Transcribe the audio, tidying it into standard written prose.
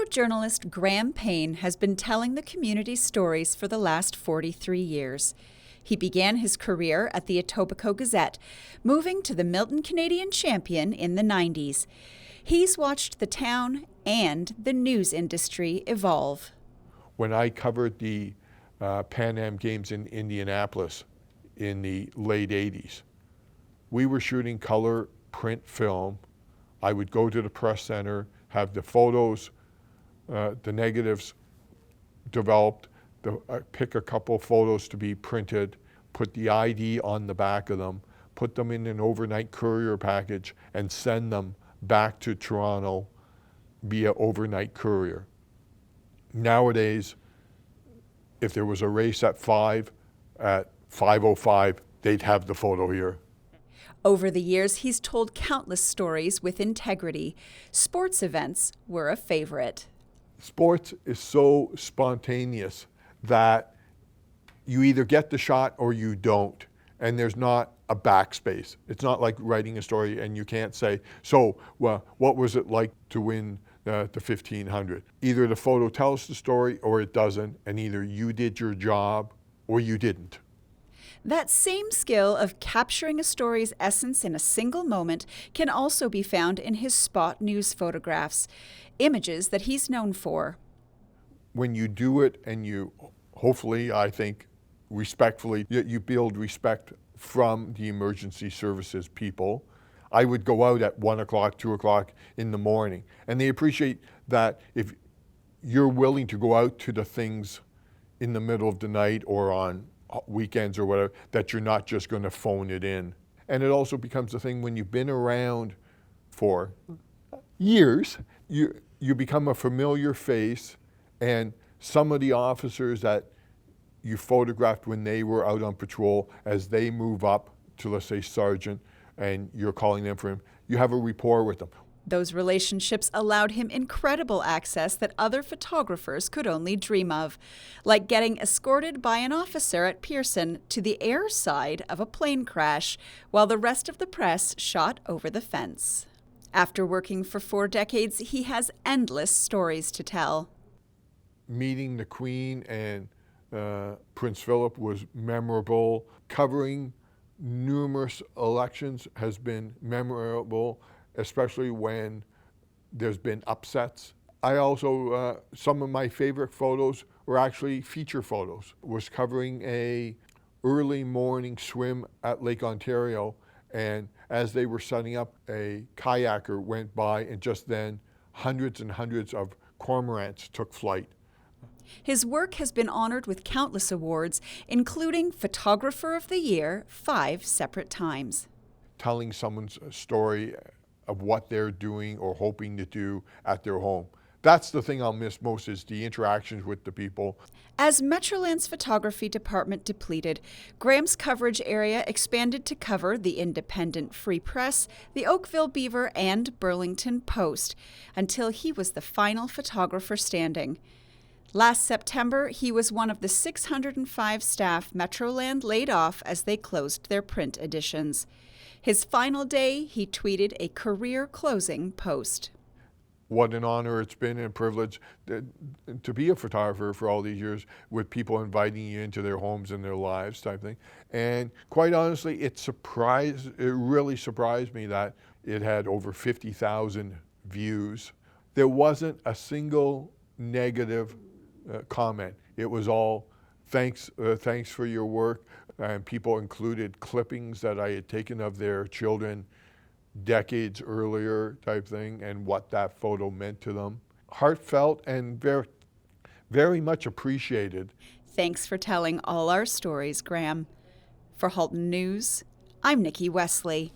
Photojournalist Graham Paine has been telling the community's stories for the last 43 years. He began his career at the Etobicoke Gazette, moving to the Milton Canadian Champion in the 90s. He's watched the town and the news industry evolve. When I covered the Pan Am Games in Indianapolis in the late 80s, we were shooting color print film. I would go to the press center, have the photos, the negatives developed, pick a couple photos to be printed, put the ID on the back of them, put them in an overnight courier package, and send them back to Toronto via overnight courier. Nowadays, if there was a race at 5:05, they'd have the photo here. Over the years, he's told countless stories with integrity. Sports events were a favorite. Sports is so spontaneous that you either get the shot or you don't, and there's not a backspace. It's not like writing a story and you can't say, so, well, what was it like to win the 1500? Either the photo tells the story or it doesn't, and either you did your job or you didn't. That same skill of capturing a story's essence in a single moment can also be found in his spot news photographs, images that he's known for. When you do it and you, hopefully, I think, respectfully, you build respect from the emergency services people. I would go out at 1 o'clock, 2 o'clock in the morning, and they appreciate that if you're willing to go out to the things in the middle of the night or on weekends or whatever, that you're not just going to phone it in. And it also becomes a thing when you've been around for years, you become a familiar face, and some of the officers that you photographed when they were out on patrol, as they move up to, let's say, sergeant, and you're calling them for him, you have a rapport with them. Those relationships allowed him incredible access that other photographers could only dream of, like getting escorted by an officer at Pearson to the air side of a plane crash while the rest of the press shot over the fence. After working for 4 decades, he has endless stories to tell. Meeting the Queen and Prince Philip was memorable. Covering numerous elections has been memorable, especially when there's been upsets. I also, some of my favorite photos were actually feature photos. Was covering a early morning swim at Lake Ontario, and as they were setting up, a kayaker went by, and just then hundreds and hundreds of cormorants took flight. His work has been honored with countless awards, including Photographer of the Year 5 separate times. Telling someone's story of what they're doing or hoping to do at their home. That's the thing I'll miss most, is the interactions with the people. As Metroland's photography department depleted, Graham's coverage area expanded to cover the Independent Free Press, the Oakville Beaver, and Burlington Post, until he was the final photographer standing. Last September, he was one of the 605 staff Metroland laid off as they closed their print editions. His final day, he tweeted a career-closing post. What an honor it's been, and a privilege to be a photographer for all these years, with people inviting you into their homes and their lives type thing. And quite honestly, it really surprised me that it had over 50,000 views. There wasn't a single negative comment. It was all thanks for your work, and people included clippings that I had taken of their children decades earlier type thing, and what that photo meant to them. Heartfelt and very, very much appreciated. Thanks for telling all our stories, Graham. For Halton News, I'm Nikki Wesley.